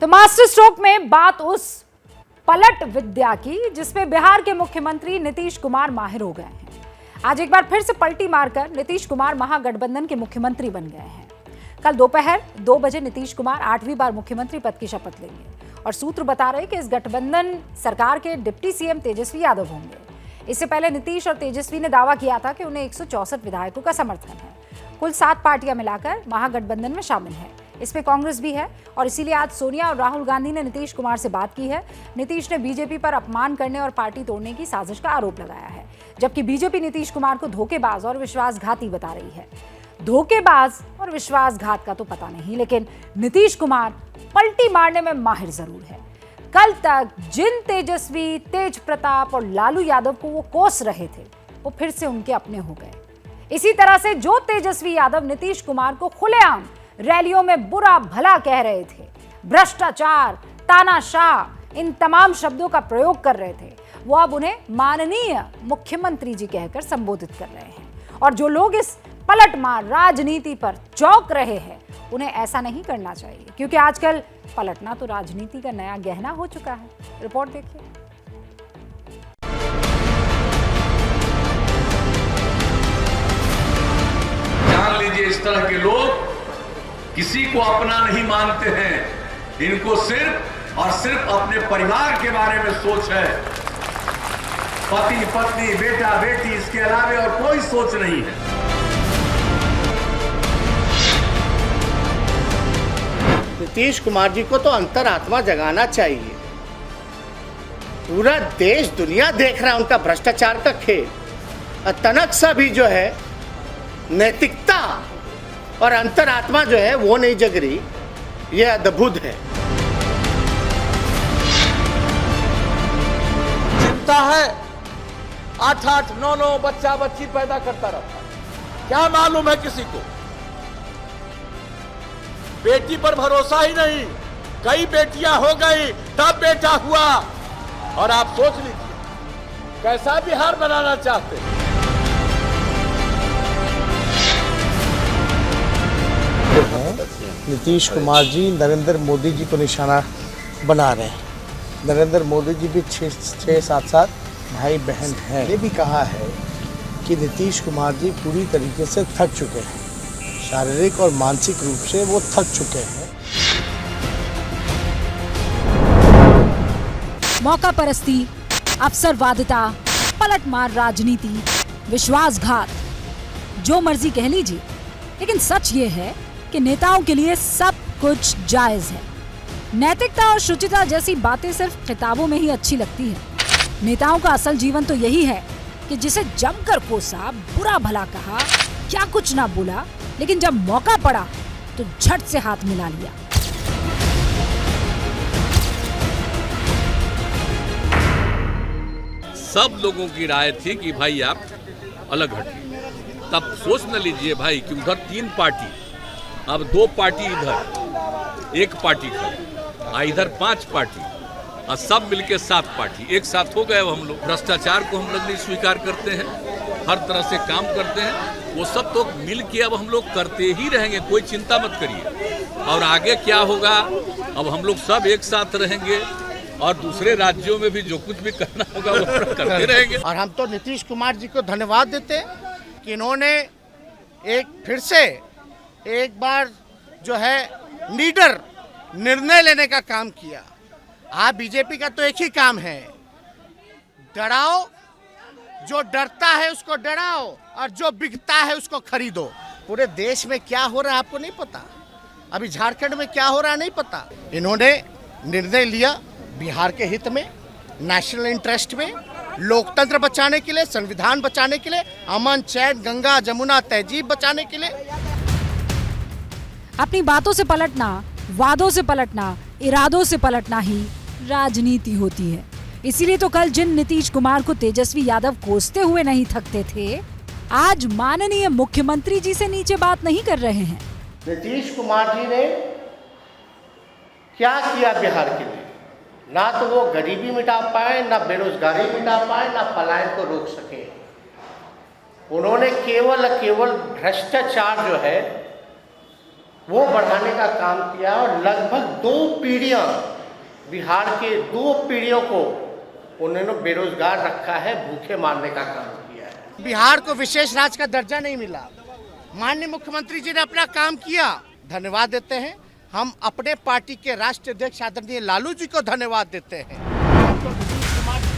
तो master stroke में बात उस पलट विद्या की जिसमें बिहार के मुख्यमंत्री नीतीश कुमार माहिर हो गए हैं। आज एक बार फिर से पलटी मारकर नीतीश कुमार महागठबंधन के मुख्यमंत्री बन गए हैं। कल दोपहर 2 बजे नीतीश कुमार 8वीं बार मुख्यमंत्री पद की शपथ लेंगे और सूत्र बता रहे कि इस गठबंधन सरकार के डिप्टी सीएम तेजस्वी यादव होंगे। इससे पहले नीतीश और तेजस्वी ने दावा किया था कि उन्हें 164 विधायकों का समर्थन है। कुल 7 पार्टियां मिलाकर महागठबंधन में शामिल हैं। इसमें कांग्रेस भी है और इसीलिए आज सोनिया और राहुल गांधी ने नीतीश कुमार से बात की है। नीतीश ने बीजेपी पर अपमान करने और पार्टी तोड़ने की साजिश का आरोप लगाया है, जबकि बीजेपी नीतीश कुमार को धोखेबाज और विश्वासघाती बता रही है। धोखेबाज और विश्वासघात का तो पता नहीं, लेकिन नीतीश कुमार पलटी मारने में माहिर जरूर है। कल तक जिन तेजस्वी, तेज प्रताप और लालू यादव को वो कोस रहे थे, वो फिर से उनके अपने हो गए। इसी तरह से जो तेजस्वी यादव नीतीश कुमार को खुलेआम रैलियों में बुरा भला कह रहे थे, भ्रष्टाचार, तानाशाह, इन तमाम शब्दों का प्रयोग कर रहे थे, वो अब उन्हें माननीय मुख्यमंत्री जी कहकर संबोधित कर रहे हैं। और जो लोग इस पलटमार राजनीति पर चौंक रहे हैं, उन्हें ऐसा नहीं करना चाहिए, क्योंकि आजकल पलटना तो राजनीति का नया गहना हो चुका है। रिपोर्ट देखिए। जान लीजिए, इस तरह के लोग किसी को अपना नहीं मानते हैं। इनको सिर्फ और सिर्फ अपने परिवार के बारे में सोच है। पति, पत्नी, बेटा, बेटी, इसके अलावा और कोई सोच नहीं है। नीतीश कुमार जी को तो अंतरात्मा जगाना चाहिए। पूरा देश दुनिया देख रहा है उनका भ्रष्टाचार का खेल। तनक सा भी जो है नैतिकता और अंतरात्मा जो है वो नहीं जग रही, ये अद्भुत है। चिंता है, 8-8, 9-9 बच्चा बच्ची पैदा करता रहता है। क्या मालूम है किसी को? बेटी पर भरोसा ही नहीं। कई बेटियां हो गई तब बेटा हुआ। और आप सोच लीजिए कैसा बिहार बनाना चाहते हैं। नीतीश कुमार जी नरेंद्र मोदी जी को निशाना बना रहे हैं। नरेंद्र मोदी जी भी 6-7 भाई बहन हैं। ये भी कहा है कि नीतीश कुमार जी पूरी तरीके से थक चुके हैं, शारीरिक और मानसिक रूप से वो थक चुके हैं। मौका परस्ती, अवसरवादिता, पलटमार राजनीति, विश्वासघात, जो मर्जी कह लीजिए, लेकिन सच ये है कि नेताओं के लिए सब कुछ जायज है। नैतिकता और शुचिता जैसी बातें सिर्फ किताबों में ही अच्छी लगती है। नेताओं का असल जीवन तो यही है कि जिसे जमकर कोसा, बुरा भला कहा, क्या कुछ ना बोला, लेकिन जब मौका पड़ा तो झट से हाथ मिला लिया। सब लोगों की राय थी कि भाई आप अलग हटिए। तब सोच न लीजिए भाई कि उधर 3 पार्टी, अब 2 पार्टी इधर, 1 पार्टी खड़ी, इधर 5 पार्टी और सब मिलके 7 पार्टी एक साथ हो गए। अब हम लोग भ्रष्टाचार को हम लोग नहीं स्वीकार करते हैं, हर तरह से काम करते हैं। वो सब तो मिल के अब हम लोग करते ही रहेंगे, कोई चिंता मत करिए। और आगे क्या होगा, अब हम लोग सब एक साथ रहेंगे और दूसरे राज्यों में भी जो कुछ भी करना होगा वो करते रहेंगे। और हम तो नीतीश कुमार जी को धन्यवाद देते हैं कि इन्होंने फिर से एक बार जो है लीडर निर्णय लेने का काम किया। आप बीजेपी का तो एक ही काम है, डराओ, जो डरता है उसको डराओ और जो बिकता है उसको खरीदो। पूरे देश में क्या हो रहा है आपको नहीं पता, अभी झारखंड में क्या हो रहा है नहीं पता। इन्होंने निर्णय लिया बिहार के हित में, नेशनल इंटरेस्ट में, लोकतंत्र बचाने के लिए, संविधान बचाने के लिए, अमन चैन, गंगा जमुना तहजीब बचाने के लिए। अपनी बातों से पलटना, वादों से पलटना, इरादों से पलटना ही राजनीति होती है। इसीलिए तो कल जिन नीतीश कुमार को तेजस्वी यादव कोसते हुए नहीं थकते थे, आज माननीय मुख्यमंत्री जी से नीचे बात नहीं कर रहे हैं। नीतीश कुमार जी ने क्या किया बिहार के लिए? ना तो वो गरीबी मिटा पाए, ना बेरोजगारी मिटा पाए, ना पलायन को रोक सके। उन्होंने केवल भ्रष्टाचार जो है वो बढ़ाने का काम किया और लगभग 2 पीढ़ियां, बिहार के 2 पीढ़ियों को उन्होंने बेरोजगार रखा है, भूखे मारने का काम किया है। बिहार को विशेष राज्य का दर्जा नहीं मिला, माननीय मुख्यमंत्री जी ने अपना काम किया, धन्यवाद देते हैं। हम अपने पार्टी के राष्ट्रीय अध्यक्ष आदरणीय लालू जी को धन्यवाद देते हैं।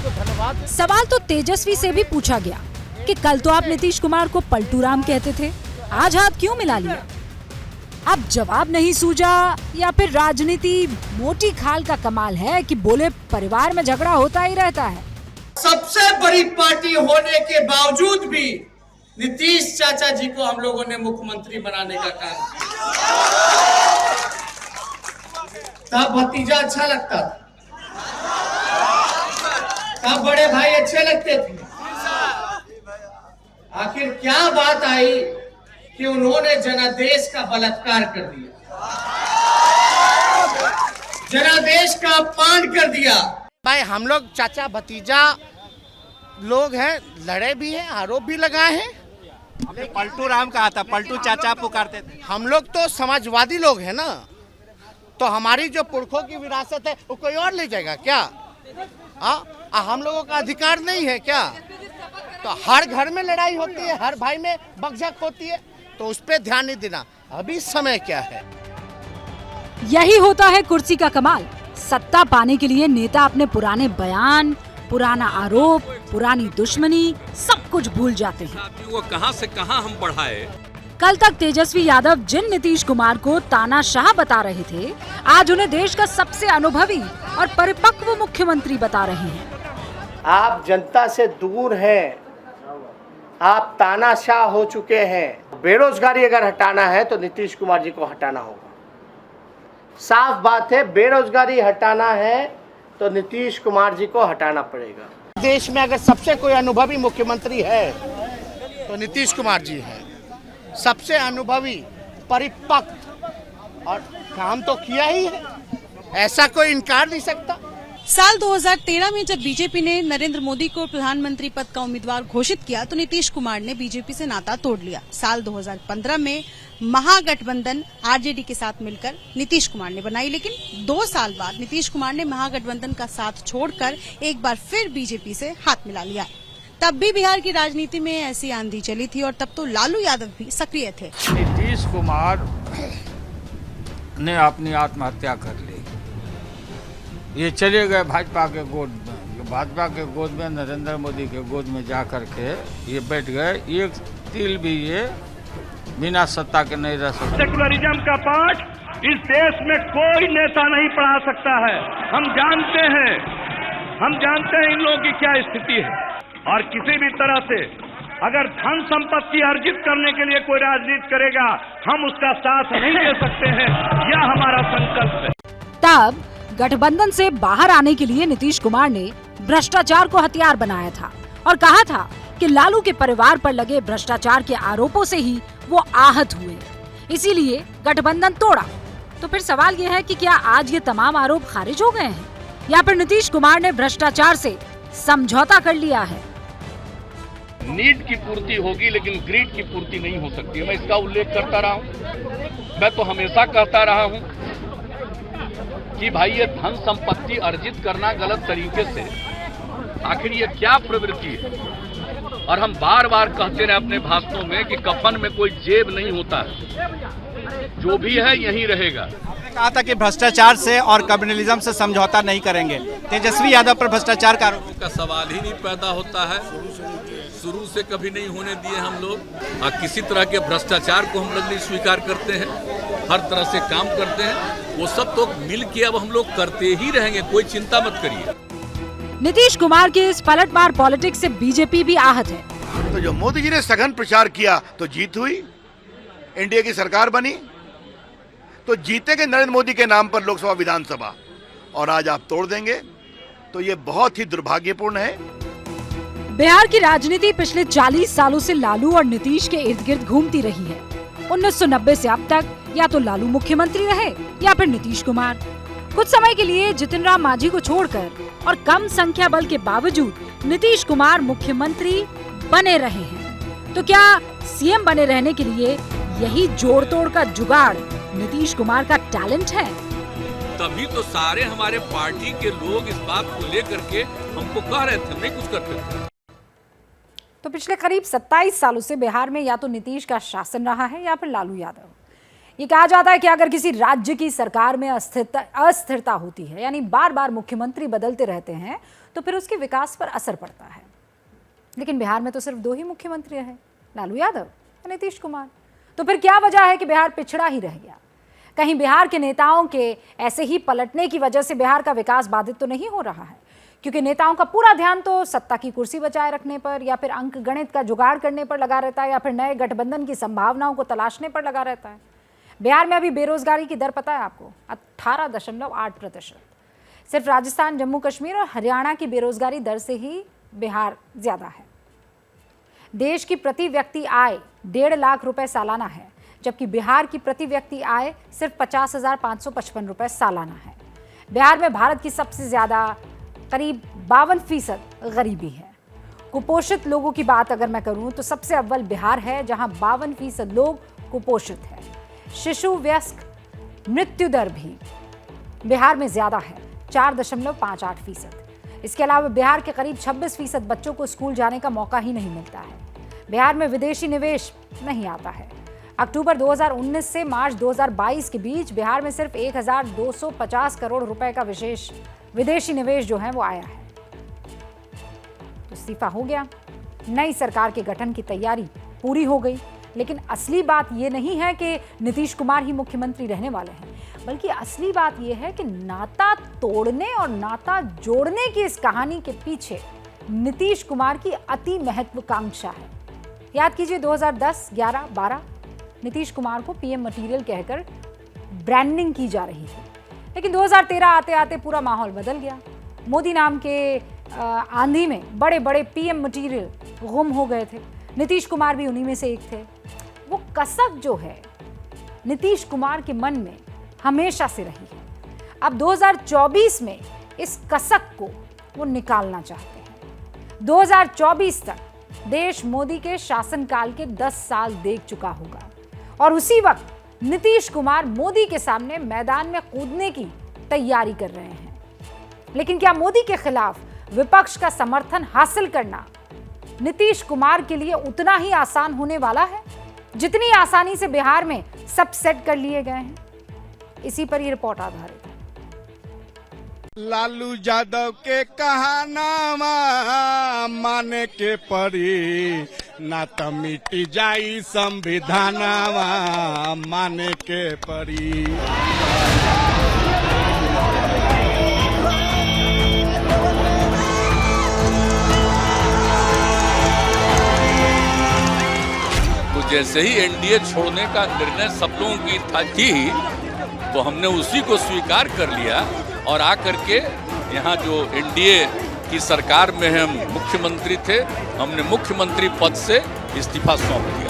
धन्यवाद। सवाल तो तेजस्वी से भी पूछा गया कि कल तो आप नीतीश कुमार को पलटू राम कहते थे, आज हाथ क्यों मिला लिया? अब जवाब नहीं सूझा या फिर राजनीति मोटी खाल का कमाल है कि बोले परिवार में झगड़ा होता ही रहता है। सबसे बड़ी पार्टी होने के बावजूद भी नीतीश चाचा जी को हम लोगों ने मुख्यमंत्री बनाने का काम किया। तब भतीजा अच्छा लगता था, तब बड़े भाई अच्छे लगते थे। आखिर क्या बात आई कि उन्होंने जनादेश का बलात्कार कर दिया, जनादेश का अपमान कर दिया। भाई हम लोग चाचा भतीजा लोग हैं, लड़े भी हैं, आरोप भी लगाए हैं। पलटू राम कहा था, पलटू चाचा पुकारते थे। हम लोग तो समाजवादी लोग हैं ना, तो हमारी जो पुरखों की विरासत है वो कोई और ले जाएगा क्या? हम लोगों का अधिकार नहीं है क्या? तो हर घर में लड़ाई होती है, हर भाई में बकझक होती है, तो उस पर ध्यान नहीं देना। अभी समय क्या है? यही होता है कुर्सी का कमाल। सत्ता पाने के लिए नेता अपने पुराने बयान, पुराना आरोप, पुरानी दुश्मनी सब कुछ भूल जाते हैं। वो कहां से कहां हम बढ़ाए। कल तक तेजस्वी यादव जिन नीतीश कुमार को तानाशाह बता रहे थे, आज उन्हें देश का सबसे अनुभवी और परिपक्व मुख्यमंत्री बता रहे हैं। आप जनता से दूर हैं, आप तानाशाह हो चुके हैं। बेरोजगारी अगर हटाना है तो नीतीश कुमार जी को हटाना होगा। साफ बात है, बेरोजगारी हटाना है तो नीतीश कुमार जी को हटाना पड़ेगा। देश में अगर सबसे कोई अनुभवी मुख्यमंत्री है तो नीतीश कुमार जी हैं। सबसे अनुभवी, परिपक्व, और काम तो किया ही है, ऐसा कोई इनकार नहीं सकता। साल 2013 में जब बीजेपी ने नरेंद्र मोदी को प्रधानमंत्री पद का उम्मीदवार घोषित किया तो नीतीश कुमार ने बीजेपी से नाता तोड़ लिया। साल 2015 में महागठबंधन आरजेडी के साथ मिलकर नीतीश कुमार ने बनाई, लेकिन 2 साल बाद नीतीश कुमार ने महागठबंधन का साथ छोड़कर एक बार फिर बीजेपी से हाथ मिला लिया। तब भी बिहार की राजनीति में ऐसी आंधी चली थी और तब तो लालू यादव भी सक्रिय थे। नीतीश कुमार ने अपनी आत्महत्या कर ली। ये चले गए भाजपा के गोद में, भाजपा के गोद में, नरेंद्र मोदी के गोद में जा कर के ये बैठ गए। एक तिल भी ये बिना सत्ता के नहीं रह सकते। सेकुलरिज्म का पाठ इस देश में कोई नेता नहीं पढ़ा सकता है। हम जानते हैं इन लोगों की क्या स्थिति है, और किसी भी तरह से अगर धन संपत्ति अर्जित करने के लिए कोई राजनीति करेगा, हम उसका साथ नहीं दे सकते हैं। यह हमारा संकल्प है। तब गठबंधन से बाहर आने के लिए नीतीश कुमार ने भ्रष्टाचार को हथियार बनाया था और कहा था कि लालू के परिवार पर लगे भ्रष्टाचार के आरोपों से ही वो आहत हुए, इसीलिए गठबंधन तोड़ा। तो फिर सवाल ये है कि क्या आज ये तमाम आरोप खारिज हो गए हैं या फिर नीतीश कुमार ने भ्रष्टाचार से समझौता कर लिया है? नीड की पूर्ति होगी लेकिन ग्रीड की पूर्ति नहीं हो सकती। मैं इसका उल्लेख करता रहा हूं। मैं तो हमेशा कहता रहा हूं कि भाई ये धन संपत्ति अर्जित करना गलत तरीके से, आखिर ये क्या प्रवृत्ति है? और हम बार बार कहते रहे अपने भाषणों में कि कफन में कोई जेब नहीं होता है, जो भी है यही रहेगा। आपने कहा था कि भ्रष्टाचार से और कम्युनलिज्म से समझौता नहीं करेंगे। तेजस्वी यादव पर भ्रष्टाचार का आरोप का सवाल ही नहीं पैदा होता है, शुरू से कभी नहीं होने दिए हम लोग। और किसी तरह के भ्रष्टाचार को हम लोग नहीं स्वीकार करते हैं, हर तरह से काम करते हैं। वो सब तो मिल के अब हम लोग करते ही रहेंगे, कोई चिंता मत करिए। नीतीश कुमार के इस पलटवार पॉलिटिक्स से बीजेपी भी आहत है। तो जो मोदी जी ने सघन प्रचार किया तो जीत हुई, एनडीए की सरकार बनी, तो जीतेंगे नरेंद्र मोदी के नाम पर लोकसभा विधानसभा, और आज आप तोड़ देंगे, तो ये बहुत ही दुर्भाग्यपूर्ण है। बिहार की राजनीति पिछले 40 सालों से लालू और नीतीश के इर्द गिर्द घूमती रही है। 1990 से अब तक या तो लालू मुख्यमंत्री रहे या फिर नीतीश कुमार। कुछ समय के लिए जितिन राम मांझी को छोड़कर और कम संख्या बल के बावजूद नीतीश कुमार मुख्यमंत्री बने रहे हैं। तो क्या सीएम बने रहने के लिए यही जोड़ तोड़ का जुगाड़ नीतीश कुमार का टैलेंट है? तभी तो सारे हमारे पार्टी के लोग इस बात को लेकर के हमको कह रहे थे, नहीं कुछ करते थे। तो पिछले करीब 27 सालों से बिहार में या तो नीतीश का शासन रहा है या फिर लालू यादव। ये कहा जाता है कि अगर किसी राज्य की सरकार में अस्थिरता होती है, यानी बार बार मुख्यमंत्री बदलते रहते हैं, तो फिर उसके विकास पर असर पड़ता है। लेकिन बिहार में तो सिर्फ 2 ही मुख्यमंत्री हैं, लालू यादव और नीतीश कुमार। तो फिर क्या वजह है कि बिहार पिछड़ा ही रह गया? कहीं बिहार के नेताओं के ऐसे ही पलटने की वजह से बिहार का विकास बाधित तो नहीं हो रहा है? क्योंकि नेताओं का पूरा ध्यान तो सत्ता की कुर्सी बचाए रखने पर, या फिर अंक गणित का जुगाड़ करने पर लगा रहता है, या फिर नए गठबंधन की संभावनाओं को तलाशने पर लगा रहता है। बिहार में अभी बेरोजगारी की दर पता है आपको? 18.8%। सिर्फ राजस्थान, जम्मू कश्मीर और हरियाणा की बेरोजगारी दर से ही बिहार ज्यादा है। देश की प्रति व्यक्ति आय 1.5 लाख रुपए सालाना है, जबकि बिहार की प्रति व्यक्ति आय सिर्फ 50,555 रुपए सालाना है। बिहार में भारत की सबसे ज्यादा करीब 52% गरीबी है। कुपोषित लोगों की बात अगर मैं करूं तो सबसे अव्वल बिहार है, जहां 52% लोग कुपोषित हैं। शिशु वयस्क मृत्यु दर भी बिहार में ज्यादा है, 4.58%। इसके अलावा बिहार के करीब 26% बच्चों को स्कूल जाने का मौका ही नहीं मिलता है। बिहार में विदेशी निवेश नहीं आता है। अक्टूबर 2019 से मार्च 2022 के बीच बिहार में सिर्फ 1,250 करोड़ रुपए का विदेशी निवेश जो है वो आया है। तो इस्तीफा हो गया, नई सरकार के गठन की तैयारी पूरी हो गई। लेकिन असली बात ये नहीं है कि नीतीश कुमार ही मुख्यमंत्री रहने वाले हैं, बल्कि असली बात यह है कि नाता तोड़ने और नाता जोड़ने की इस कहानी के पीछे नीतीश कुमार की अति महत्वाकांक्षा है। याद कीजिए 2010, 11, 12 नीतीश कुमार को पीएम मटेरियल कहकर ब्रांडिंग की जा रही थी। लेकिन 2013 आते आते पूरा माहौल बदल गया। मोदी नाम के आंधी में बड़े बड़े पीएम मटेरियल गुम हो गए थे। नीतीश कुमार भी उन्हीं में से एक थे। वो कसक जो है नीतीश कुमार के मन में हमेशा से रही है। अब 2024 में इस कसक को वो निकालना चाहते हैं। 2024 तक देश मोदी के शासनकाल के 10 साल देख चुका होगा, और उसी वक्त नीतीश कुमार मोदी के सामने मैदान में कूदने की तैयारी कर रहे हैं। लेकिन क्या मोदी के खिलाफ विपक्ष का समर्थन हासिल करना नीतीश कुमार के लिए उतना ही आसान होने वाला है जितनी आसानी से बिहार में सब सेट कर लिए गए हैं? इसी पर ये रिपोर्ट आधारित है। लालू यादव के कहानामा माने के परी, ना तो मिटी जाई संविधानामा माने के परी। तो जैसे ही एनडीए छोड़ने का निर्णय सब लोगों की थी, तो हमने उसी को स्वीकार कर लिया और आकर के यहाँ जो एनडीए की सरकार में हम मुख्यमंत्री थे, हमने मुख्यमंत्री पद से इस्तीफा सौंप दिया।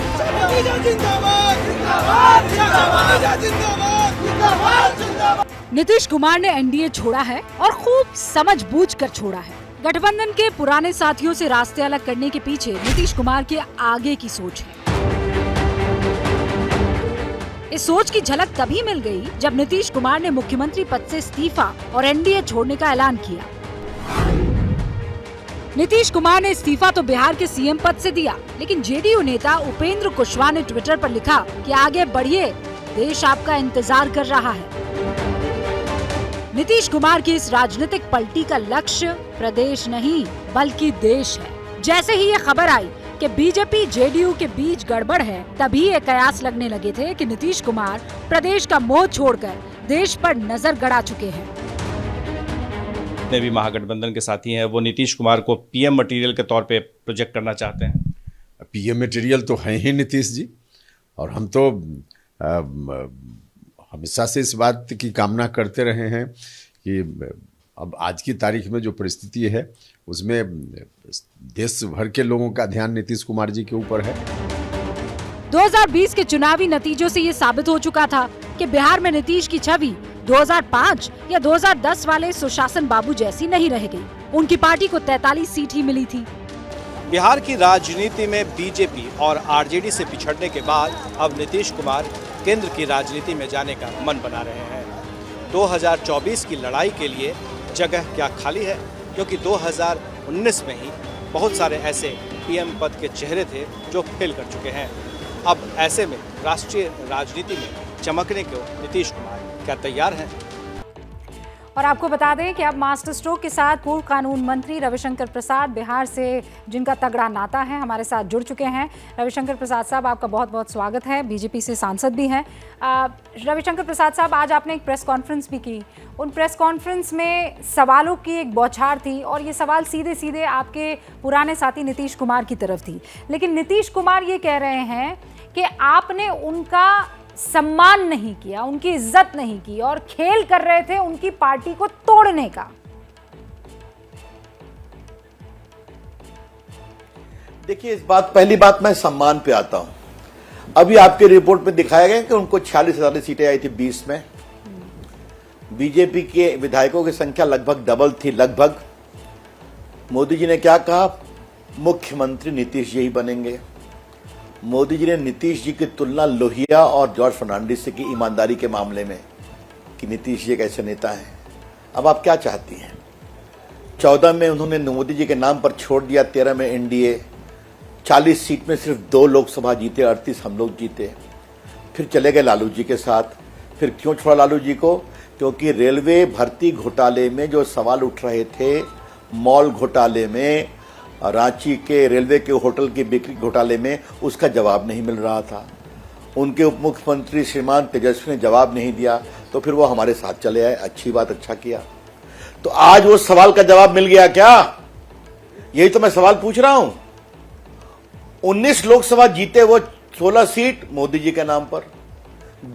नीतीश कुमार ने एनडीए छोड़ा है और खूब समझबूझकर छोड़ा है। गठबंधन के पुराने साथियों से रास्ते अलग करने के पीछे नीतीश कुमार के आगे की सोच है। इस सोच की झलक तभी मिल गई जब नीतीश कुमार ने मुख्यमंत्री पद से इस्तीफा और एनडीए छोड़ने का ऐलान किया। नीतीश कुमार ने इस्तीफा तो बिहार के सीएम पद से दिया, लेकिन जेडीयू नेता उपेंद्र कुशवाहा ने ट्विटर पर लिखा कि आगे बढ़िए, देश आपका इंतजार कर रहा है। नीतीश कुमार की इस राजनीतिक पलटी का लक्ष्य प्रदेश नहीं बल्कि देश है। जैसे ही ये खबर आई कि बीजेपी जेडीयू के बीच गड़बड़ है, तभी ये कयास लगने लगे थे कि नीतीश कुमार प्रदेश का मोह छोड़कर देश पर नजर गड़ा चुके हैं। जितने भी महागठबंधन के साथी हैं वो नीतीश कुमार को पीएम मटेरियल के तौर पे प्रोजेक्ट करना चाहते हैं। पीएम मटेरियल तो हैं ही नीतीश जी, और हम तो हमेशा से इस बात की कामना करते रहे हैं कि अब आज की तारीख में जो परिस्थिति है उसमें देश भर के लोगों का ध्यान नीतीश कुमार जी के ऊपर है। 2020 के चुनावी नतीजों से ये साबित हो चुका था कि बिहार में नीतीश की छवि 2005 या 2010 वाले सुशासन बाबू जैसी नहीं रह गई। उनकी पार्टी को 43 सीट ही मिली थी। बिहार की राजनीति में बीजेपी और आरजेडी से पिछड़ने के बाद अब नीतीश कुमार केंद्र की राजनीति में जाने का मन बना रहे हैं। 2024 की लड़ाई के लिए जगह क्या खाली है, क्योंकि 2019 में ही बहुत सारे ऐसे पीएम पद के चेहरे थे जो फेल कर चुके हैं। अब ऐसे में राष्ट्रीय राजनीति में चमकने को नीतीश कुमार क्या तैयार हैं? और आपको बता दें कि अब मास्टर स्ट्रोक के साथ पूर्व कानून मंत्री रविशंकर प्रसाद, बिहार से जिनका तगड़ा नाता है, हमारे साथ जुड़ चुके हैं। रविशंकर प्रसाद साहब, आपका बहुत बहुत स्वागत है। बीजेपी से सांसद भी हैं। रविशंकर प्रसाद साहब, आज आपने एक प्रेस कॉन्फ्रेंस भी की। उन प्रेस कॉन्फ्रेंस में सवालों की एक बौछार थी और ये सवाल सीधे सीधे आपके पुराने साथी नीतीश कुमार की तरफ थी। लेकिन नीतीश कुमार ये कह रहे हैं कि आपने उनका सम्मान नहीं किया, उनकी इज्जत नहीं की और खेल कर रहे थे उनकी पार्टी को तोड़ने का। देखिए, इस बात पहली बात मैं सम्मान पे आता हूं। अभी आपके रिपोर्ट में दिखाया गया कि उनको 46,000 सीटें आई थी 20 में। बीजेपी के विधायकों की संख्या लगभग डबल थी, लगभग। मोदी जी ने क्या कहा? मुख्यमंत्री नीतीश जी ही बनेंगे। मोदी जी ने नीतीश जी की तुलना लोहिया और जॉर्ज फर्नांडिस से की ईमानदारी के मामले में, कि नीतीश जी एक ऐसे नेता हैं। अब आप क्या चाहती हैं? 14 में उन्होंने मोदी जी के नाम पर छोड़ दिया, 13 में एनडीए, 40 सीट में सिर्फ 2 लोकसभा जीते, 38 हम लोग जीते। फिर चले गए लालू जी के साथ। फिर क्यों छोड़ा लालू जी को? क्योंकि रेलवे भर्ती घोटाले में जो सवाल उठ रहे थे, मॉल घोटाले में, रांची के रेलवे के होटल की बिक्री घोटाले में, उसका जवाब नहीं मिल रहा था। उनके उप मुख्यमंत्री श्रीमान तेजस्वी ने जवाब नहीं दिया, तो फिर वो हमारे साथ चले आए। अच्छी बात, अच्छा किया। तो आज वो सवाल का जवाब मिल गया क्या? यही तो मैं सवाल पूछ रहा हूं। 19 लोकसभा जीते वो, 16 सीट मोदी जी के नाम पर,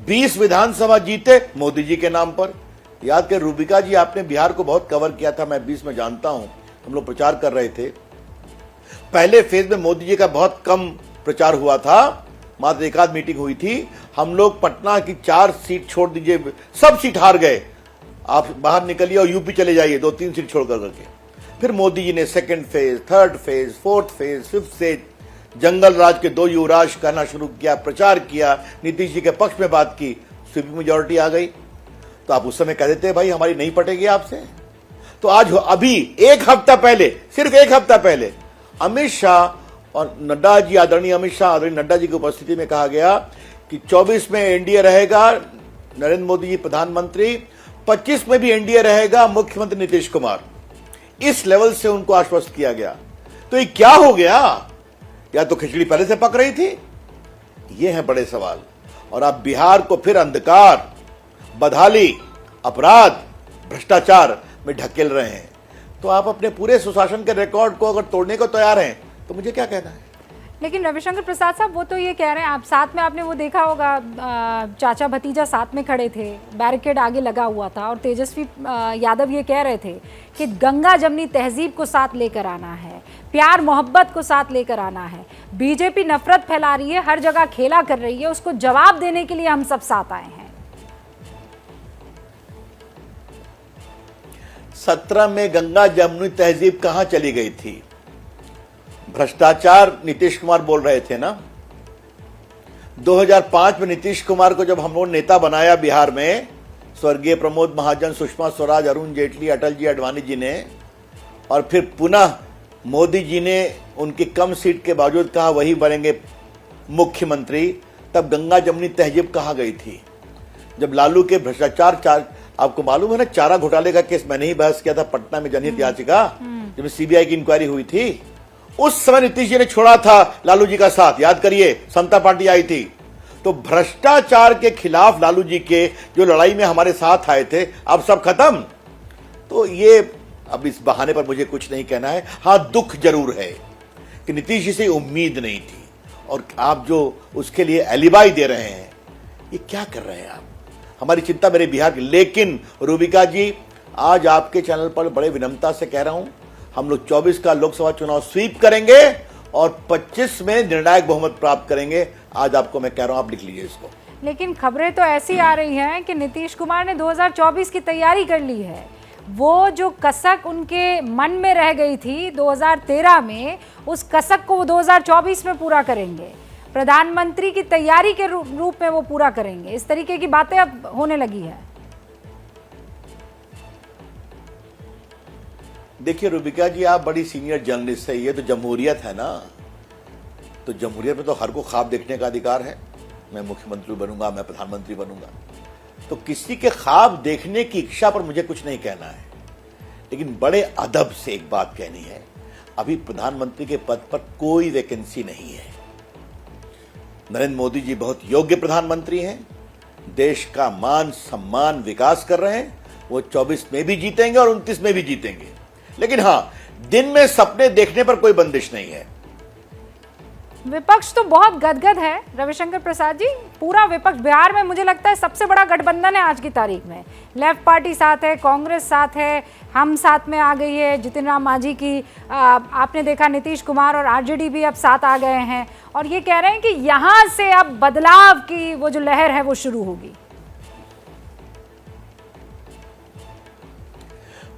20 विधानसभा जीते मोदी जी के नाम पर। याद कर रूबिका जी, आपने बिहार को बहुत कवर किया था, मैं 20 में जानता हूं, हम लोग प्रचार कर रहे थे। पहले फेज में मोदी जी का बहुत कम प्रचार हुआ था, मात्र एक आध मीटिंग हुई थी। हम लोग पटना की 4 सीट छोड़ दीजिए, सब सीट हार गए। आप बाहर निकलिए और यूपी चले जाइए, 2-3 सीट छोड़ करके। फिर मोदी जी ने second phase, third phase, fourth phase, fifth phase, जंगल राज के 2 युवराज कहना शुरू किया, प्रचार किया, नीतीश जी के पक्ष में बात की, स्वीपिंग मेजोरिटी आ गई। तो आप उस समय कह देते भाई हमारी नहीं पटेगी आपसे। तो आज अभी एक हफ्ता पहले, सिर्फ एक हफ्ता पहले, अमित शाह और नड्डा जी, आदरणीय अमित शाह, आदरणीय नड्डा जी की उपस्थिति में कहा गया कि 24 में एनडीए रहेगा, नरेंद्र मोदी जी प्रधानमंत्री, 25 में भी एनडीए रहेगा, मुख्यमंत्री नीतीश कुमार। इस लेवल से उनको आश्वस्त किया गया। तो ये क्या हो गया? या तो खिचड़ी पहले से पक रही थी? ये हैं बड़े सवाल। और आप बिहार को फिर अंधकार, बदहाली, अपराध, भ्रष्टाचार में ढकेल रहे हैं। तो आप अपने पूरे सुशासन के रिकॉर्ड को अगर तोड़ने को तैयार हैं, तो मुझे क्या कहना है? लेकिन रविशंकर प्रसाद साहब, वो तो ये कह रहे हैं, आप साथ में, आपने वो देखा होगा, चाचा भतीजा साथ में खड़े थे, बैरिकेड आगे लगा हुआ था और तेजस्वी यादव ये कह रहे थे कि गंगा जमनी तहजीब को साथ लेकर आना है, प्यार मोहब्बत को साथ लेकर आना है। बीजेपी नफरत फैला रही है, हर जगह खेला कर रही है, उसको जवाब देने के लिए हम सब साथ आए हैं। 17 में गंगा जमुनी तहजीब कहां चली गई थी? भ्रष्टाचार नीतीश कुमार बोल रहे थे ना। 2005 में नीतीश कुमार को जब हम लोग नेता बनाया बिहार में, स्वर्गीय प्रमोद महाजन, सुषमा स्वराज, अरुण जेटली, अटल जी, अडवाणी जी ने, और फिर पुनः मोदी जी ने उनकी कम सीट के बावजूद कहा वही बनेंगे मुख्यमंत्री, तब गंगा जमुनी तहजीब कहां गई थी? जब लालू के भ्रष्टाचार, आपको मालूम है ना, चारा घोटाले का केस मैंने ही बहस किया था पटना में, जनहित याचिका, जब सीबीआई की इंक्वायरी हुई थी, उस समय नीतीश जी ने छोड़ा था लालू जी का साथ। याद करिए, समता पार्टी आई थी। तो भ्रष्टाचार के खिलाफ लालू जी के जो लड़ाई में हमारे साथ आए थे, अब सब खत्म। तो ये अब इस बहाने पर मुझे कुछ नहीं कहना है। हाँ, दुख जरूर है कि नीतीश जी से उम्मीद नहीं थी, और आप जो उसके लिए एलिबाई दे रहे हैं, ये क्या कर रहे हैं आप? हमारी चिंता मेरे बिहार की। लेकिन रूबिका जी, आज आपके चैनल पर बड़े विनम्रता से कह रहा हूं, हम लोग 24 का लोकसभा चुनाव स्वीप करेंगे और 25 में निर्णायक बहुमत प्राप्त करेंगे। आज आपको मैं कह रहा हूं, आप लिख लीजिए इसको। लेकिन खबरें तो ऐसी आ रही हैं कि नीतीश कुमार ने 2024 की तैयारी कर ली है। वो जो कसक उनके मन में रह गई थी 2013 में, उस कसक को वो 2024 में पूरा करेंगे। प्रधानमंत्री की तैयारी के रूप में वो पूरा करेंगे। इस तरीके की बातें अब होने लगी है। देखिए रूबिका जी, आप बड़ी सीनियर जर्नलिस्ट है, ये तो जमहूरियत है ना, तो जमहूरियत में तो हर को ख्वाब देखने का अधिकार है। मैं मुख्यमंत्री बनूंगा, मैं प्रधानमंत्री बनूंगा, तो किसी के ख्वाब देखने की इच्छा पर मुझे कुछ नहीं कहना है, लेकिन बड़े अदब से एक बात कहनी है, अभी प्रधानमंत्री के पद पर कोई वैकेंसी नहीं है। नरेंद्र मोदी जी बहुत योग्य प्रधानमंत्री हैं, देश का मान सम्मान विकास कर रहे हैं। वो 24 में भी जीतेंगे और 29 में भी जीतेंगे, लेकिन हां, दिन में सपने देखने पर कोई बंदिश नहीं है। विपक्ष तो बहुत गदगद है रविशंकर प्रसाद जी, पूरा विपक्ष बिहार में मुझे लगता है सबसे बड़ा गठबंधन है आज की तारीख में। लेफ्ट पार्टी साथ है, कांग्रेस साथ है, हम साथ में आ गई है, जितिन राम मांझी की आपने देखा, नीतीश कुमार और आरजेडी भी अब साथ आ गए हैं और ये कह रहे हैं कि यहां से अब बदलाव की वो जो लहर है वो शुरू होगी।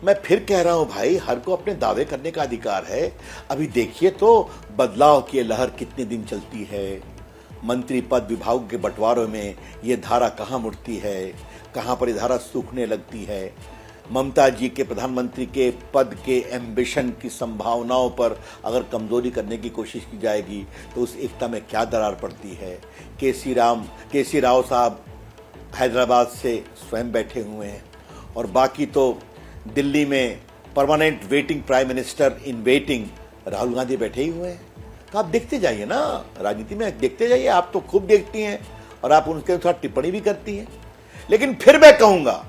मैं फिर कह रहा हूं भाई, हर को अपने दावे करने का अधिकार है। अभी देखिए तो बदलाव की लहर कितने दिन चलती है, मंत्री पद विभाग के बंटवारों में ये धारा कहां मुड़ती है, कहां पर ये धारा सूखने लगती है। ममता जी के प्रधानमंत्री के पद के एम्बिशन की संभावनाओं पर अगर कमजोरी करने की कोशिश की जाएगी तो उस एकता में क्या दरार पड़ती है। केसी राव साहब हैदराबाद से स्वयं बैठे हुए हैं और बाकी तो दिल्ली में permanent waiting prime minister in waiting Rahul Gandhi बैठे ही हुए हैं। तो आप देखते जाइए ना, राजनीति में देखते जाइए, आप तो खूब देखती हैं और आप उनके अनुसार टिप्पणी भी करती हैं। लेकिन फिर मैं कहूंगा,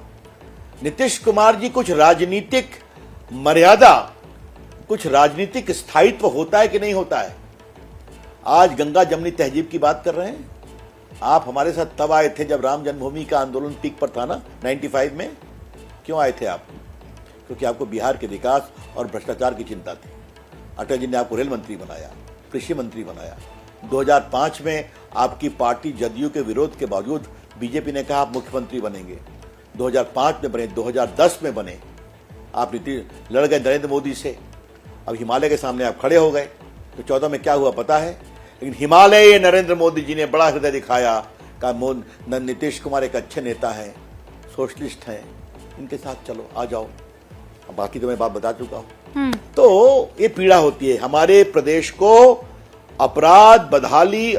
नीतीश कुमार जी, कुछ राजनीतिक मर्यादा, कुछ राजनीतिक स्थायित्व होता है कि नहीं होता है। आज गंगा जमनी तहजीब की बात कर रहे हैं, आप हमारे साथ तब आए थे जब राम जन्मभूमि का आंदोलन पीक पर था ना 95 में। क्यों आए थे आप? क्योंकि आपको बिहार के विकास और भ्रष्टाचार की चिंता थी। अटल जी ने आपको रेल मंत्री बनाया, कृषि मंत्री बनाया। 2005 में आपकी पार्टी जदयू के विरोध के बावजूद बीजेपी ने कहा आप मुख्यमंत्री बनेंगे। 2005 में बने, 2010 में बने, आप लड़ गए नरेंद्र मोदी से। अब हिमालय के सामने आप खड़े हो गए। तो 14 में क्या हुआ पता है? लेकिन हिमालय नरेंद्र मोदी जी ने बड़ा हृदय दिखाया, कहा नीतीश कुमार एक अच्छे नेता हैं, सोशलिस्ट हैं, इनके साथ चलो, आ जाओ। बाकी तो मैं बात बता चुका हूं। तो ये पीड़ा होती है हमारे प्रदेश को, अपराध, बदहाली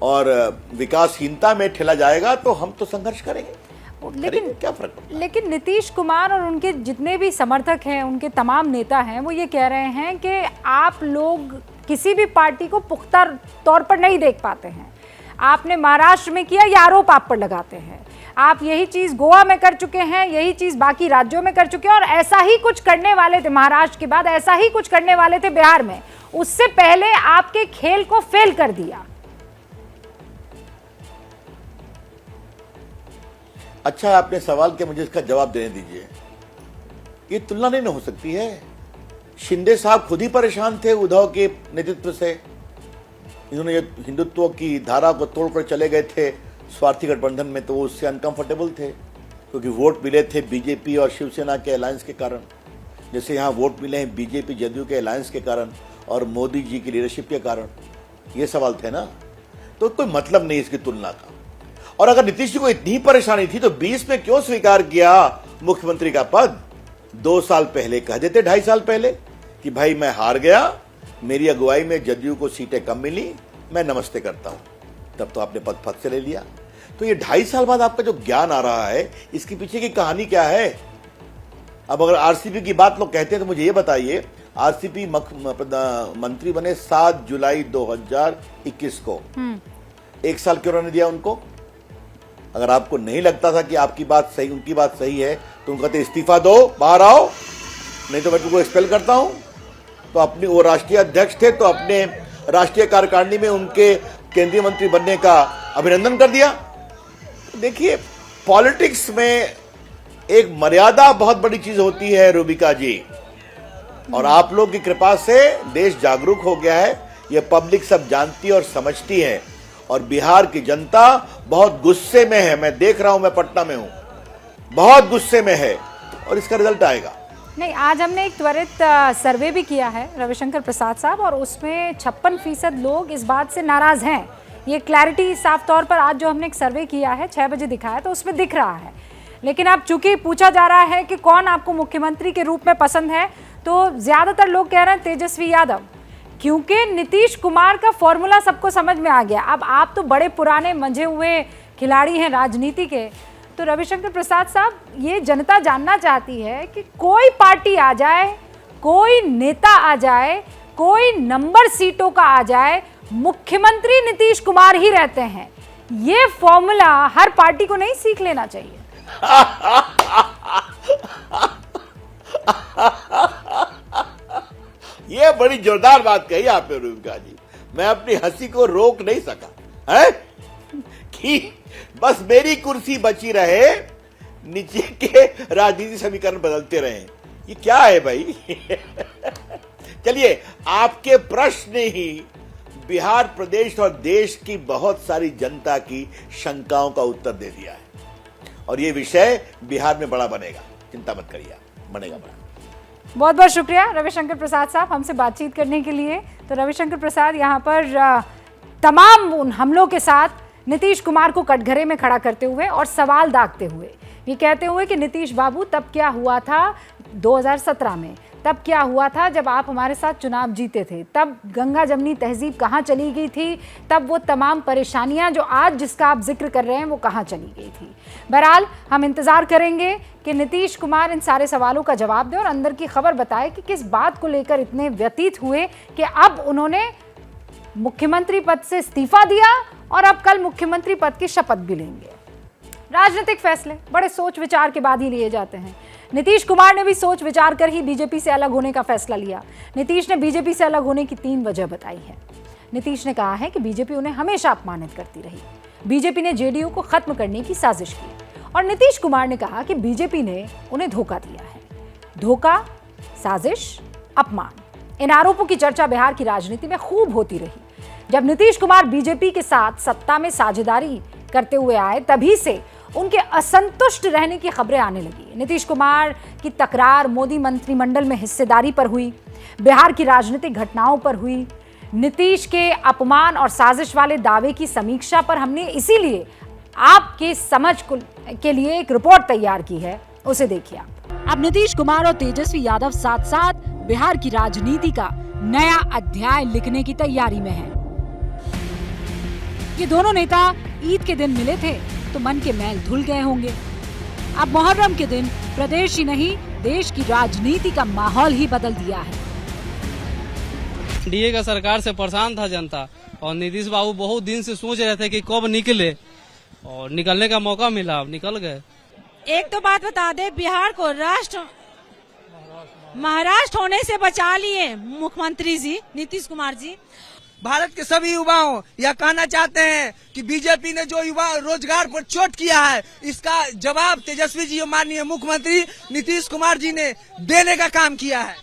और विकासहीनता में ठेला जाएगा तो हम तो संघर्ष करेंगे। लेकिन क्या फर्क पड़ता है? लेकिन नीतीश कुमार और उनके जितने भी समर्थक हैं, उनके तमाम नेता हैं, वो ये कह रहे हैं कि आप लोग किसी भी पार्टी को पुख्ता तौर पर नहीं देख पाते हैं। आपने महाराष्ट्र में किया, ये आरोप आप पर लगाते हैं। आप यही चीज गोवा में कर चुके हैं, यही चीज बाकी राज्यों में कर चुके हैं और ऐसा ही कुछ करने वाले थे महाराष्ट्र के बाद, ऐसा ही कुछ करने वाले थे बिहार में। उससे पहले आपके खेल को फेल कर दिया। अच्छा, आपने सवाल के मुझे इसका जवाब देने दीजिए। ये तुलना नहीं हो सकती है। शिंदे साहब खुद ही परेशान थे उद्धव के नेतृत्व से। इन्होंने हिंदुत्व की धारा को तोड़कर चले गए थे स्वार्थी गठबंधन में, तो वो उससे अनकंफर्टेबल थे क्योंकि वोट मिले थे बीजेपी और शिवसेना के अलायंस के कारण। जैसे यहाँ वोट मिले हैं बीजेपी जदयू के अलायंस के कारण और मोदी जी की लीडरशिप के कारण। ये सवाल थे ना, तो कोई मतलब नहीं इसकी तुलना का। और अगर नीतीश जी को इतनी परेशानी थी तो 20 में क्यों स्वीकार किया मुख्यमंत्री का पद? 2 साल पहले कह देते, 2.5 साल पहले, कि भाई मैं हार गया, मेरी अगुवाई में जदयू को सीटें कम मिली, मैं नमस्ते करता हूं। तब तो आपने पद फट से ले लिया। तो ये 2.5 साल बाद आपका जो ज्ञान आ रहा है, इसके पीछे की कहानी क्या है? अब अगर आरसीपी की बात लोग कहते हैं तो मुझे ये बताइए, आरसीपी मंत्री बने 7 जुलाई 2021 को। 1 साल क्यों रहने दिया उनको? अगर आपको नहीं लगता था कि आपकी बात सही, उनकी बात सही है, तो उनको कहते इस्तीफा दो, बाहर आओ, नहीं तो मैं तुमको एक्सपेल करता हूं। तो अपने वो राष्ट्रीय अध्यक्ष थे तो अपने राष्ट्रीय कार्यकारिणी में उनके केंद्रीय मंत्री बनने का अभिनंदन कर दिया। देखिए, पॉलिटिक्स में एक मर्यादा बहुत बड़ी चीज होती है रूबिका जी, और आप लोग की कृपा से देश जागरूक हो गया है। ये पब्लिक सब जानती और समझती है और बिहार की जनता बहुत गुस्से में है। मैं देख रहा हूं, मैं पटना में हूं, बहुत गुस्से में है और इसका रिजल्ट आएगा। नहीं, आज हमने एक त्वरित सर्वे भी किया है रविशंकर प्रसाद साहब, और उसमें 56% लोग इस बात से नाराज हैं ये क्लैरिटी साफ तौर पर आज जो हमने एक सर्वे किया है 6 बजे दिखाया तो उसमें दिख रहा है। लेकिन अब चूंकि पूछा जा रहा है कि कौन आपको मुख्यमंत्री के रूप में पसंद है, तो ज़्यादातर लोग कह रहे हैं तेजस्वी यादव, क्योंकि नीतीश कुमार का फॉर्मूला सबको समझ में आ गया। अब आप तो बड़े पुराने मंझे हुए खिलाड़ी हैं राजनीति के, तो रविशंकर प्रसाद साहब, ये जनता जानना चाहती है कि कोई पार्टी आ जाए, कोई नेता आ जाए, कोई नंबर सीटों का आ जाए, मुख्यमंत्री नीतीश कुमार ही रहते हैं। ये फॉर्मूला हर पार्टी को नहीं सीख लेना चाहिए। ये बड़ी जोरदार बात कही आपने रूबिका जी, मैं अपनी हंसी को रोक नहीं सका है कि बस मेरी कुर्सी बची रहे, नीचे के राजनीति समीकरण बदलते रहे। ये क्या है भाई? चलिए, आपके प्रश्न ही बिहार प्रदेश और देश की बहुत सारी जनता की शंकाओं का उत्तर दे दिया है, और ये विषय बिहार में बड़ा बनेगा, चिंता मत करिए, बनेगा बड़ा। बहुत बहुत शुक्रिया रविशंकर प्रसाद साहब हमसे बातचीत करने के लिए। तो रविशंकर प्रसाद यहाँ पर तमाम उन हमलों के साथ नीतीश कुमार को कटघरे में खड़ा करते हुए और सवाल दागते हुए ये कहते हुए कि नीतीश बाबू, तब क्या हुआ था 2017 में, तब क्या हुआ था जब आप हमारे साथ चुनाव जीते थे, तब गंगा जमनी तहजीब कहाँ चली गई थी, तब वो तमाम परेशानियां जो आज जिसका आप जिक्र कर रहे हैं वो कहाँ चली गई थी। बहरहाल हम इंतज़ार करेंगे कि नीतीश कुमार इन सारे सवालों का जवाब दे और अंदर की खबर बताए कि किस बात को लेकर इतने व्यतीत हुए कि अब उन्होंने मुख्यमंत्री पद से इस्तीफा दिया और अब कल मुख्यमंत्री पद की शपथ भी लेंगे। राजनीतिक फैसले बड़े सोच विचार के बाद ही लिए जाते हैं। नीतीश कुमार ने भी सोच विचार कर ही बीजेपी से अलग होने का फैसला लिया। नीतीश ने बीजेपी से अलग होने की 3 वजह बताई है। नीतीश ने कहा है कि बीजेपी उन्हें हमेशा अपमानित करती रही, बीजेपी ने जेडीयू को खत्म करने की साजिश की, और नीतीश कुमार ने कहा कि बीजेपी ने उन्हें धोखा दिया है। धोखा, साजिश, अपमान, इन आरोपों की चर्चा बिहार की राजनीति में खूब होती रही। जब नीतीश कुमार बीजेपी के साथ सत्ता में साझेदारी करते हुए आए, तभी से उनके असंतुष्ट रहने की खबरें आने लगी। नीतीश कुमार की तकरार मोदी मंत्रिमंडल में हिस्सेदारी पर हुई, बिहार की राजनीतिक घटनाओं पर हुई, नीतीश के अपमान और साजिश वाले दावे की समीक्षा पर हमने इसीलिए आपके समझ के लिए एक रिपोर्ट तैयार की है, उसे देखिए आप। अब नीतीश कुमार और तेजस्वी यादव साथ साथ बिहार की राजनीति का नया अध्याय लिखने की तैयारी में हैं। ये दोनों नेता ईद के दिन मिले थे तो मन के मैल धुल गए होंगे। अब मुहर्रम के दिन प्रदेश ही नहीं, देश की राजनीति का माहौल ही बदल दिया है। एनडीए का सरकार से परेशान था जनता, और नीतीश बाबू बहुत दिन से सोच रहे थे कि कब निकले, और निकलने का मौका मिला, अब निकल गए। एक तो बात बता दे, बिहार को महाराष्ट्र होने से बचा लिए मुख्यमंत्री जी नीतीश कुमार जी। भारत के सभी युवाओं यह कहना चाहते हैं कि बीजेपी ने जो युवा रोजगार पर चोट किया है, इसका जवाब तेजस्वी जी और माननीय मुख्यमंत्री नीतीश कुमार जी ने देने का काम किया है।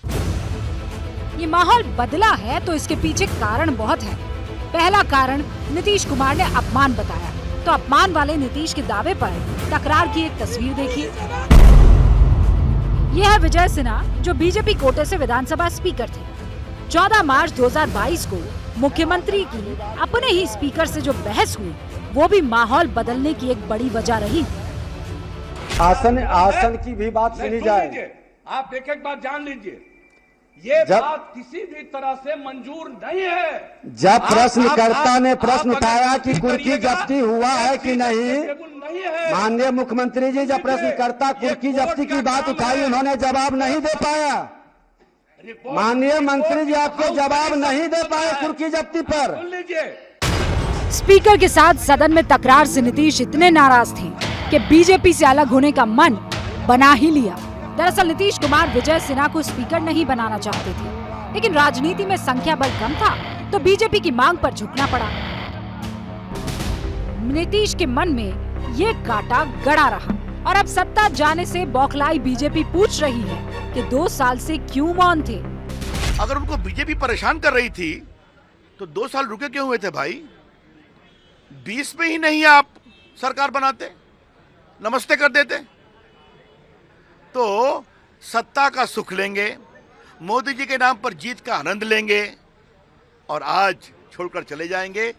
ये माहौल बदला है तो इसके पीछे कारण बहुत है। पहला कारण नीतीश कुमार ने अपमान बताया, तो अपमान वाले नीतीश के दावे पर तकरार की एक तस्वीर देखिए। यह है विजय सिन्हा, जो बीजेपी कोटे से विधानसभा स्पीकर थे। 14 मार्च 2022 को मुख्यमंत्री की अपने ही स्पीकर से जो बहस हुई, वो भी माहौल बदलने की एक बड़ी वजह रही। आसन की भी बात सुनी जाए। आप एक बात जान लीजिए, ये बात किसी भी तरह से मंजूर नहीं है। जब प्रश्नकर्ता ने प्रश्न उठाया कि कुर्की जब्ती हुआ है कि नहीं, माननीय मुख्यमंत्री जी जब प्रश्नकर्ता कुर्की जब्ती की बात उठाई, उन्होंने जवाब नहीं दे पाया। माननीय मंत्री जी आपको जवाब नहीं दे पाए कुर्की जब्ती पर। स्पीकर के साथ सदन में तकरार से नीतीश इतने नाराज थे कि बीजेपी से अलग होने का मन बना ही लिया। दरअसल नीतीश कुमार विजय सिन्हा को स्पीकर नहीं बनाना चाहते थे, लेकिन राजनीति में संख्या बल कम था तो बीजेपी की मांग पर झुकना पड़ा। नीतीश के मन में ये कांटा गड़ा रहा, और अब सत्ता जाने से बौखलाई बीजेपी पूछ रही है कि 2 साल से क्यों मौन थे। अगर उनको बीजेपी परेशान कर रही थी तो 2 साल रुके क्यों हुए थे भाई? 20 में ही नहीं आप सरकार बनाते, नमस्ते कर देते। तो सत्ता का सुख लेंगे, मोदी जी के नाम पर जीत का आनंद लेंगे, और आज छोड़कर चले जाएंगे।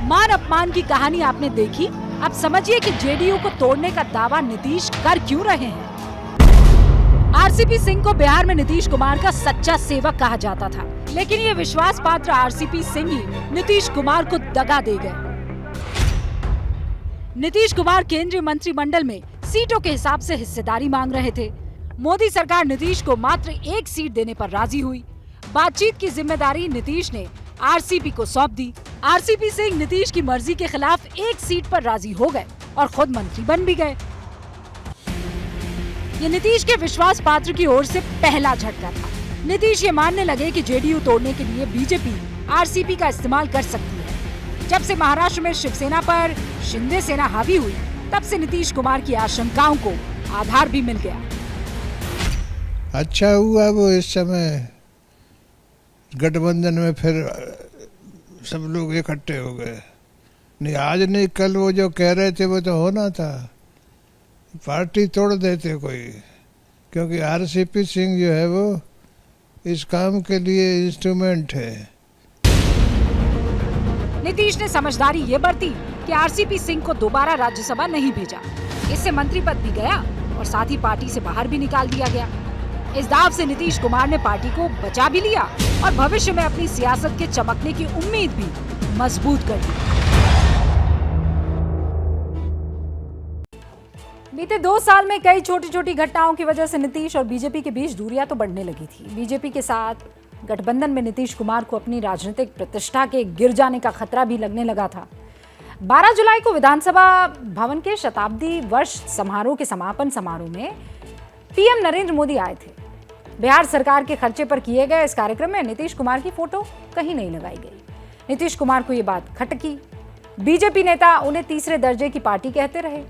मान अपमान की कहानी आपने देखी। अब समझिए कि जेडीयू को तोड़ने का दावा नीतीश कर क्यों रहे हैं। आरसीपी सिंह को बिहार में नीतीश कुमार का सच्चा सेवक कहा जाता था, लेकिन ये विश्वास पात्र आरसीपी सिंह ही नीतीश कुमार को दगा दे गए। नीतीश कुमार केंद्रीय मंत्रिमंडल में सीटों के हिसाब से हिस्सेदारी मांग रहे थे। मोदी सरकार नीतीश को मात्र 1 सीट देने पर राजी हुई। बातचीत की जिम्मेदारी नीतीश ने आरसीपी को सौंप दी। आरसीपी सिंह नीतीश की मर्जी के खिलाफ 1 सीट पर राजी हो गए और खुद मंत्री बन भी गए। ये नीतीश के विश्वास पात्र की ओर से पहला झटका था। नीतीश ये मानने लगे कि जेडीयू तोड़ने के लिए बीजेपी आरसीपी का इस्तेमाल कर सकती है। जब से महाराष्ट्र में शिवसेना पर शिंदे सेना हावी हुई, तब से नीतीश कुमार की आशंकाओं को आधार भी मिल गया। अच्छा हुआ वो इस समय गठबंधन में फिर सब लोग इकट्ठे हो गए। नहीं आज नहीं कल वो जो कह रहे थे वो तो होना था, पार्टी तोड़ देते कोई, क्योंकि आरसीपी सिंह जो है वो इस काम के लिए इंस्ट्रूमेंट है। नीतीश ने समझदारी ये बरती कि आरसीपी सिंह को दोबारा राज्यसभा नहीं भेजा। इससे मंत्री पद भी गया और साथ ही पार्टी से बाहर भी निकाल दिया गया। इस दाव से नीतीश कुमार ने पार्टी को बचा भी लिया और भविष्य में अपनी सियासत के चमकने की उम्मीद भी मजबूत कर दी। बीते 2 साल में कई छोटी छोटी घटनाओं की वजह से नीतीश और बीजेपी के बीच दूरियां तो बढ़ने लगी थी। बीजेपी के साथ गठबंधन में नीतीश कुमार को अपनी राजनीतिक प्रतिष्ठा के गिर जाने का खतरा भी लगने लगा था। 12 जुलाई को विधानसभा भवन के शताब्दी वर्ष समारोह के समापन समारोह में पीएम नरेंद्र मोदी आए थे। बिहार सरकार के खर्चे पर किए गए इस कार्यक्रम में नीतीश कुमार की फोटो कहीं नहीं लगाई गई। नीतीश कुमार को ये बात खटकी। बीजेपी नेता उन्हें तीसरे दर्जे की पार्टी कहते रहे,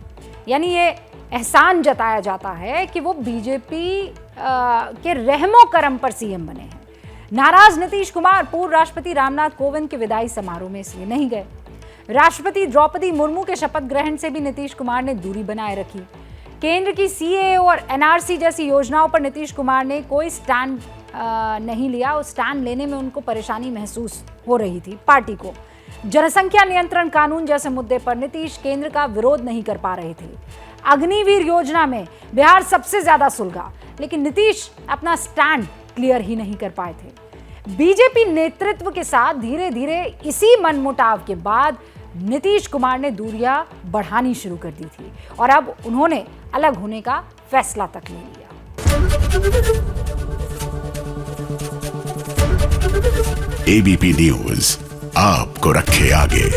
यानी ये एहसान जताया जाता है कि वो बीजेपी के रहमो करम पर सीएम बने हैं। नाराज नीतीश कुमार पूर्व राष्ट्रपति रामनाथ कोविंद के विदाई समारोह में इसलिए नहीं गए। राष्ट्रपति द्रौपदी मुर्मू के शपथ ग्रहण से भी नीतीश कुमार ने दूरी बनाए रखी। केंद्र की सीएए और एनआरसी जैसी योजनाओं पर नीतीश कुमार ने कोई स्टैंड नहीं लिया। उस स्टैंड लेने में उनको परेशानी महसूस हो रही थी पार्टी को। जनसंख्या नियंत्रण कानून जैसे मुद्दे पर नीतीश केंद्र का विरोध नहीं कर पा रहे थे। अग्निवीर योजना में बिहार सबसे ज्यादा सुलगा, लेकिन नीतीश अपना स्टैंड क्लियर ही नहीं कर पाए थे। बीजेपी नेतृत्व के साथ धीरे धीरे इसी मनमुटाव के बाद नीतीश कुमार ने दूरियां बढ़ानी शुरू कर दी थी और अब उन्होंने अलग होने का फैसला तक ले लिया। एबीपी न्यूज आपको रखे आगे।